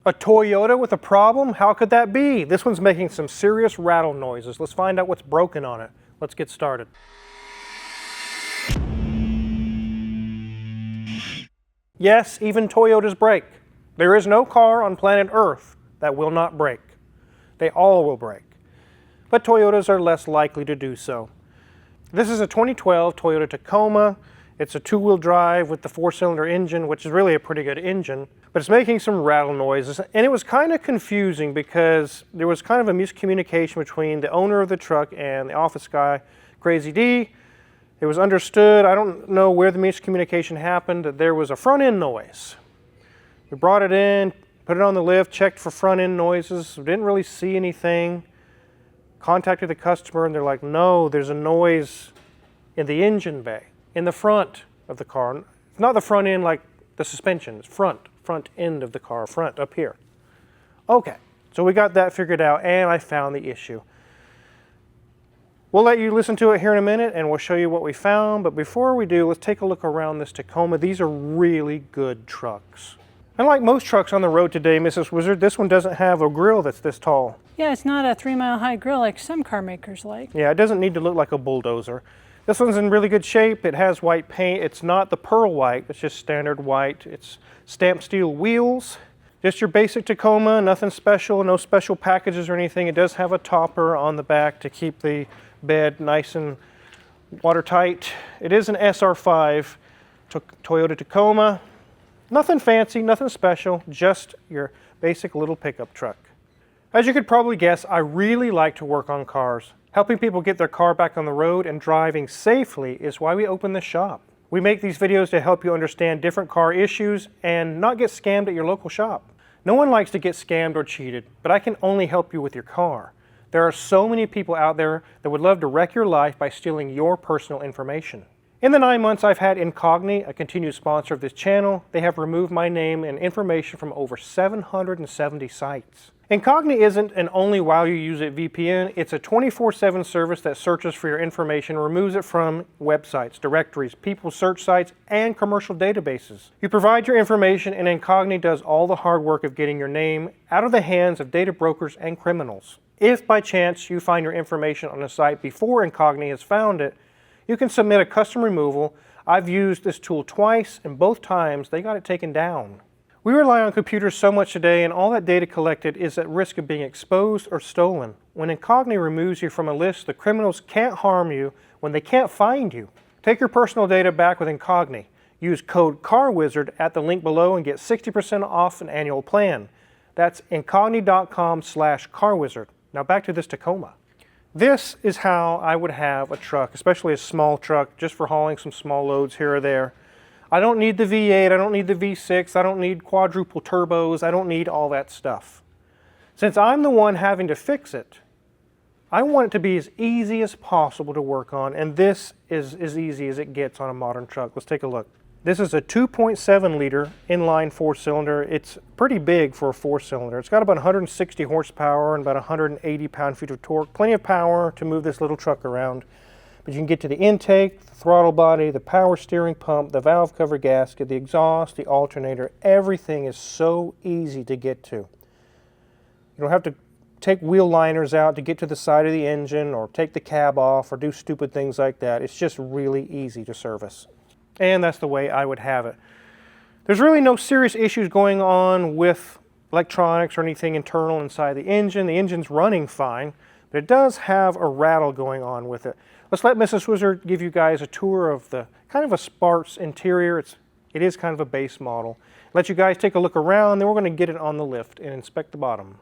A Toyota with a problem? How could that be? This one's making some serious rattle noises. Let's find out what's broken on it. Let's get started. Yes, even Toyotas break. There is no car on planet Earth that will not break. They all will break. But Toyotas are less likely to do so. This is a 2012 Toyota Tacoma. It's a two-wheel drive with the four-cylinder engine, which is really a pretty good engine, but it's making some rattle noises. And it was kind of confusing because there was kind of a miscommunication between the owner of the truck and the office guy, Crazy D. It was understood, I don't know where the miscommunication happened, that there was a front-end noise. We brought it in, put it on the lift, checked for front-end noises, didn't really see anything. Contacted the customer and they're like, no, there's a noise in the engine bay, in the front of the car. It's not the front end like the suspension, it's front end of the car, front up here. Okay, so we got that figured out and I found the issue. We'll let you listen to it here in a minute and we'll show you what we found, but before we do, let's take a look around this Tacoma. These are really good trucks. Unlike most trucks on the road today, Mrs. Wizard, this one doesn't have a grille that's this tall. Yeah, it's not a 3-mile high grille like some car makers like. Yeah, it doesn't need to look like a bulldozer. This one's in really good shape. It has white paint. It's not the pearl white, it's just standard white. It's stamped steel wheels. Just your basic Tacoma, nothing special, no special packages or anything. It does have a topper on the back to keep the bed nice and watertight. It is an SR5 Toyota Tacoma. Nothing fancy, nothing special, just your basic little pickup truck. As you could probably guess, I really like to work on cars. Helping people get their car back on the road and driving safely is why we open this shop. We make these videos to help you understand different car issues and not get scammed at your local shop. No one likes to get scammed or cheated, but I can only help you with your car. There are so many people out there that would love to wreck your life by stealing your personal information. In the 9 months I've had Incogni, a continued sponsor of this channel, they have removed my name and information from over 770 sites. Incogni isn't an only while you use it VPN, it's a 24/7 service that searches for your information and removes it from websites, directories, people's search sites, and commercial databases. You provide your information and Incogni does all the hard work of getting your name out of the hands of data brokers and criminals. If by chance you find your information on a site before Incogni has found it, you can submit a custom removal. I've used this tool twice, and both times they got it taken down. We rely on computers so much today, and all that data collected is at risk of being exposed or stolen. When Incogni removes you from a list, the criminals can't harm you when they can't find you. Take your personal data back with Incogni. Use code CARWIZARD at the link below and get 60% off an annual plan. That's incogni.com/CarWizard. Now back to this Tacoma. This is how I would have a truck, especially a small truck, just for hauling some small loads here or there. I don't need the V8, I don't need the V6, I don't need quadruple turbos, I don't need all that stuff. Since I'm the one having to fix it, I want it to be as easy as possible to work on, and this is as easy as it gets on a modern truck. Let's take a look. This is a 2.7 liter inline four-cylinder. It's pretty big for a four-cylinder. It's got about 160 horsepower and about 180 pound-feet of torque. Plenty of power to move this little truck around. But you can get to the intake, the throttle body, the power steering pump, the valve cover gasket, the exhaust, the alternator. Everything is so easy to get to. You don't have to take wheel liners out to get to the side of the engine or take the cab off or do stupid things like that. It's just really easy to service. And that's the way I would have it. There's really no serious issues going on with electronics or anything internal inside the engine. The engine's running fine, but it does have a rattle going on with it. Let's let Mrs. Wizard give you guys a tour of the kind of a sparse interior. It is kind of a base model. Let you guys take a look around, then we're going to get it on the lift and inspect the bottom.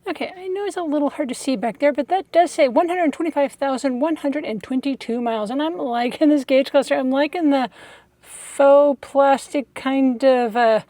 Okay, I know it's a little hard to see back there, but that does say 125,122 miles. And I'm liking this gauge cluster. I'm liking the faux plastic kind of,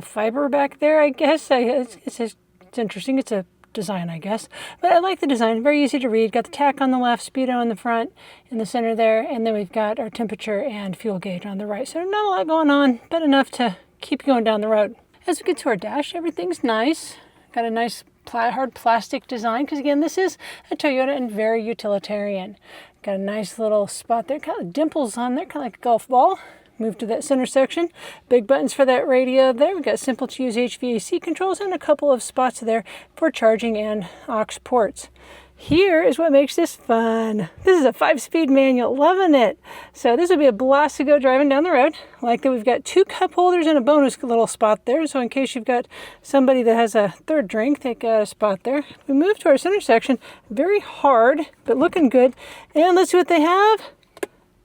fiber back there, I guess. It's interesting. It's a design, I guess. But I like the design. Very easy to read. Got the tach on the left, speedo on the front, in the center there. And then we've got our temperature and fuel gauge on the right. So not a lot going on, but enough to keep going down the road. As we get to our dash, everything's nice. Got a nice hard plastic design, because again, this is a Toyota and very utilitarian. Got a nice little spot there, kind of dimples on there, kind of like a golf ball. Move to that center section. Big buttons for that radio there. We've got simple to use HVAC controls and a couple of spots there for charging and aux ports. Here is what makes this fun. This is a 5-speed manual, loving it. So this would be a blast to go driving down the road. Like that, we've got 2 cup holders and a bonus little spot there. So in case you've got somebody that has a third drink, they got a spot there. We move to our center section, very hard, but looking good. And let's see what they have.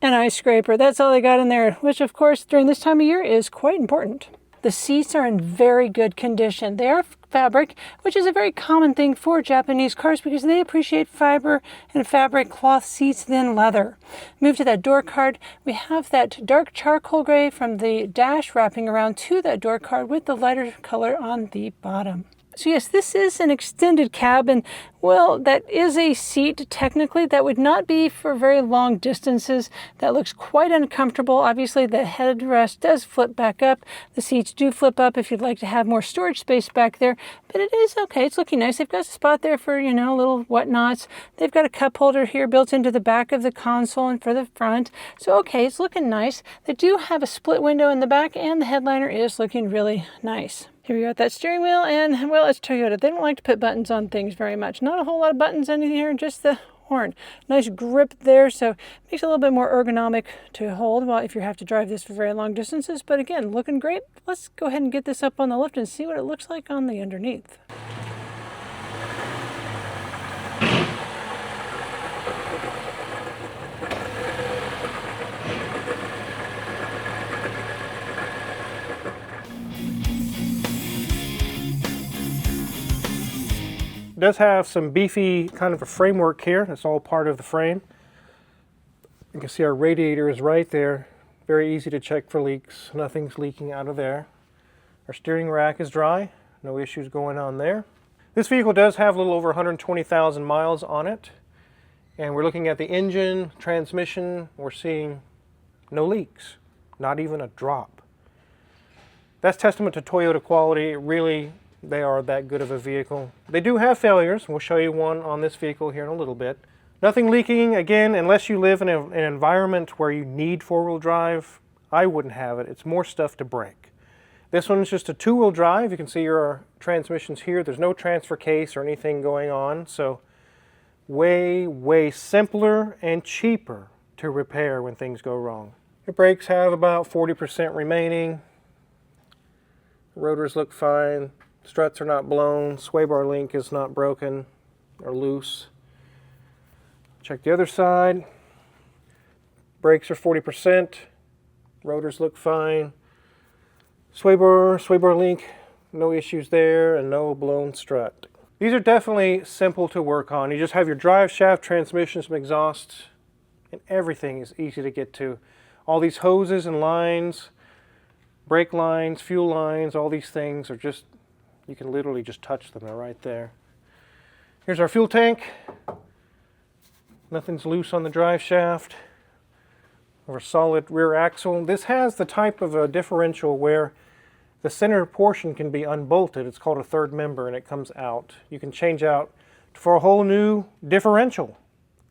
An ice scraper. That's all they got in there, which of course during this time of year is quite important. The seats are in very good condition. They are fabric, which is a very common thing for Japanese cars because they appreciate fiber and fabric cloth seats than leather. Move to that door card. We have that dark charcoal gray from the dash wrapping around to that door card with the lighter color on the bottom. So yes, this is an extended cab, and well, that is a seat technically. That would not be for very long distances. That looks quite uncomfortable. Obviously, the headrest does flip back up. The seats do flip up if you'd like to have more storage space back there, but it is okay. It's looking nice. They've got a spot there for, little whatnots. They've got a cup holder here built into the back of the console and for the front. So okay, it's looking nice. They do have a split window in the back, and the headliner is looking really nice. Here we go at that steering wheel, and well, it's Toyota. They don't like to put buttons on things very much. Not a whole lot of buttons in here, just the horn. Nice grip there, so it makes it a little bit more ergonomic to hold while if you have to drive this for very long distances. But again, looking great. Let's go ahead and get this up on the lift and see what it looks like on the underneath. It does have some beefy kind of a framework here. It's all part of the frame. You can see our radiator is right there. Very easy to check for leaks. Nothing's leaking out of there. Our steering rack is dry. No issues going on there. This vehicle does have a little over 120,000 miles on it. And we're looking at the engine, transmission. We're seeing no leaks. Not even a drop. That's testament to Toyota quality. Really, they are that good of a vehicle. They do have failures. We'll show you one on this vehicle here in a little bit. Nothing leaking, again, unless you live in an environment where you need four-wheel drive, I wouldn't have it. It's more stuff to break. This one's just a two-wheel drive. You can see your transmissions here. There's no transfer case or anything going on, so way, way simpler and cheaper to repair when things go wrong. The brakes have about 40% remaining. Rotors look fine. Struts are not blown. Sway bar link is not broken or loose. Check the other side. Brakes are 40%. Rotors look fine. Sway bar link, no issues there, and no blown strut. These are definitely simple to work on. You just have your drive shaft, transmission, some exhaust, and everything is easy to get to. All these hoses and lines, brake lines, fuel lines, all these things are just, you can literally just touch them. They're right there. Here's our fuel tank. Nothing's loose on the drive shaft. Or a solid rear axle. This has the type of a differential where the center portion can be unbolted. It's called a third member, and it comes out. You can change out for a whole new differential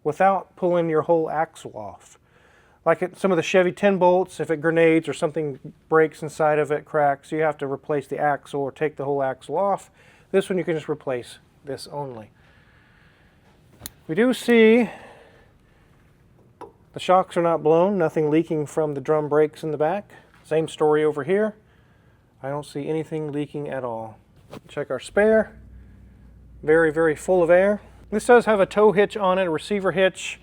without pulling your whole axle off. Like some of the Chevy 10 bolts, if it grenades or something breaks inside of it, cracks, you have to replace the axle or take the whole axle off. This one you can just replace this only. We do see the shocks are not blown, nothing leaking from the drum brakes in the back. Same story over here. I don't see anything leaking at all. Check our spare. Very, very full of air. This does have a tow hitch on it, a receiver hitch.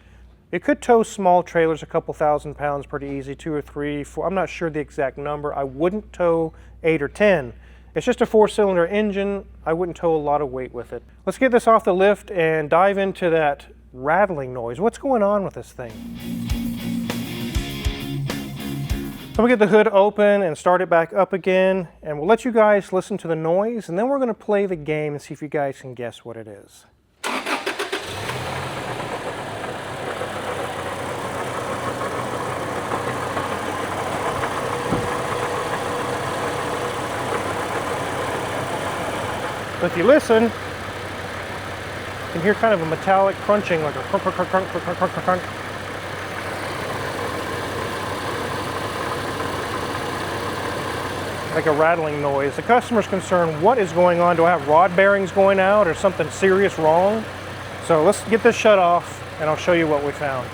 It could tow small trailers, a couple thousand pounds pretty easy, 2 or 3, 4. I'm not sure the exact number. I wouldn't tow 8 or 10. It's just a 4-cylinder engine. I wouldn't tow a lot of weight with it. Let's get this off the lift and dive into that rattling noise. What's going on with this thing? So we'll get the hood open and start it back up again, and we'll let you guys listen to the noise, and then we're going to play the game and see if you guys can guess what it is. So if you listen, you can hear kind of a metallic crunching, like a crunk, crunk, crunk, crunk, crunk, crunk, crunk. like a rattling noise. The customer's concerned, what is going on? Do I have rod bearings going out or something serious wrong? So let's get this shut off and I'll show you what we found.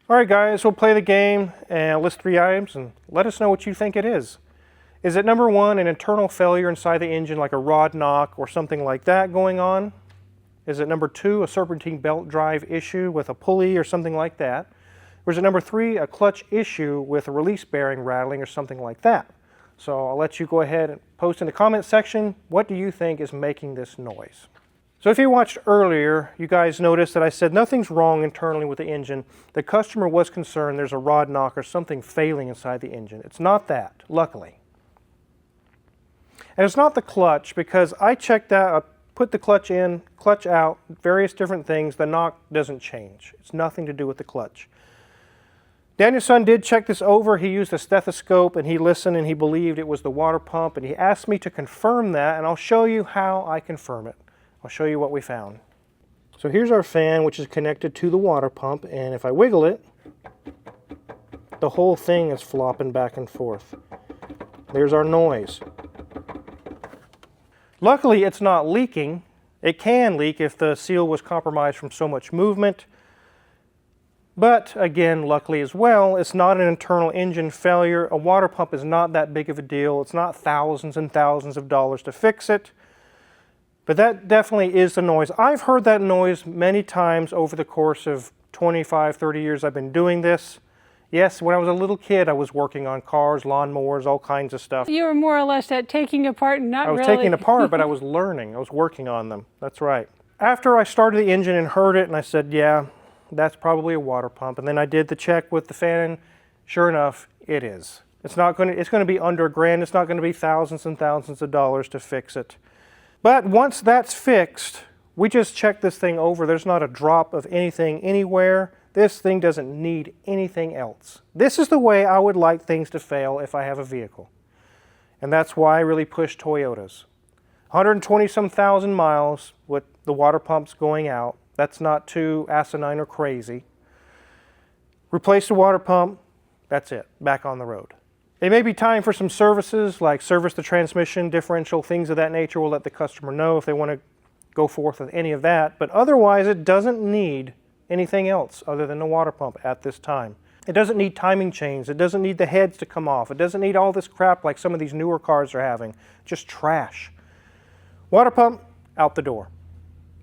All right guys, we'll play the game and list 3 items and let us know what you think it is. Is it number 1, an internal failure inside the engine like a rod knock or something like that going on? Is it number 2, a serpentine belt drive issue with a pulley or something like that? Or is it number 3, a clutch issue with a release bearing rattling or something like that? So I'll let you go ahead and post in the comment section, what do you think is making this noise? So if you watched earlier, you guys noticed that I said nothing's wrong internally with the engine. The customer was concerned there's a rod knock or something failing inside the engine. It's not that, luckily. And it's not the clutch, because I checked that, I put the clutch in, clutch out, various different things. The knock doesn't change. It's nothing to do with the clutch. Daniel's son did check this over. He used a stethoscope and he listened and he believed it was the water pump, and he asked me to confirm that, and I'll show you how I confirm it. I'll show you what we found. So here's our fan, which is connected to the water pump, and if I wiggle it, the whole thing is flopping back and forth. There's our noise. Luckily, it's not leaking. It can leak if the seal was compromised from so much movement. But again, luckily as well, it's not an internal engine failure. A water pump is not that big of a deal. It's not thousands and thousands of dollars to fix it. But that definitely is the noise. I've heard that noise many times over the course of 25, 30 years I've been doing this. Yes, when I was a little kid, I was working on cars, lawnmowers, all kinds of stuff. You were more or less at taking apart and not really. I was taking apart, but I was learning. I was working on them. That's right. After I started the engine and heard it, and I said, yeah, that's probably a water pump. And then I did the check with the fan. Sure enough, it is. It's going to be under $1,000. It's not going to be thousands and thousands of dollars to fix it. But once that's fixed, we just check this thing over. There's not a drop of anything anywhere. This thing doesn't need anything else. This is the way I would like things to fail if I have a vehicle. And that's why I really push Toyotas. 120-some thousand miles with the water pumps going out. That's not too asinine or crazy. Replace the water pump. That's it. Back on the road. It may be time for some services, like service the transmission, differential, things of that nature. We'll let the customer know if they want to go forth with any of that. But otherwise, it doesn't need anything else other than the water pump at this time. It doesn't need timing chains. It doesn't need the heads to come off. It doesn't need all this crap like some of these newer cars are having. Just trash. Water pump, out the door.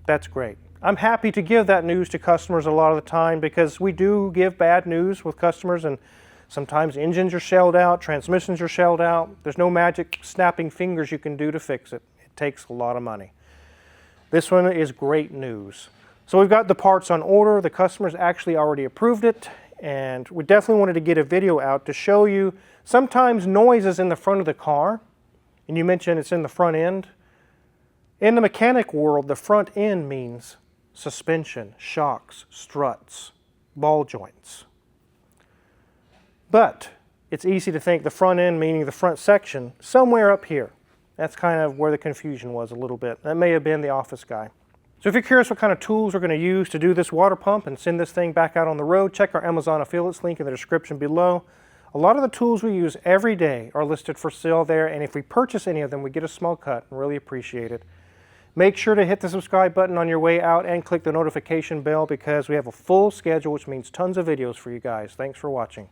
That's great. I'm happy to give that news to customers a lot of the time, because we do give bad news with customers, and sometimes engines are shelled out, transmissions are shelled out. There's no magic snapping fingers you can do to fix it. It takes a lot of money. This one is great news. So we've got the parts on order. The customer's actually already approved it, and we definitely wanted to get a video out to show you sometimes noise is in the front of the car, and you mentioned it's in the front end. In the mechanic world, the front end means suspension, shocks, struts, ball joints. But it's easy to think the front end, meaning the front section, somewhere up here. That's kind of where the confusion was a little bit. That may have been the office guy. So if you're curious what kind of tools we're going to use to do this water pump and send this thing back out on the road, check our Amazon affiliates link in the description below. A lot of the tools we use every day are listed for sale there, and if we purchase any of them, we get a small cut and really appreciate it. Make sure to hit the subscribe button on your way out and click the notification bell, because we have a full schedule, which means tons of videos for you guys. Thanks for watching.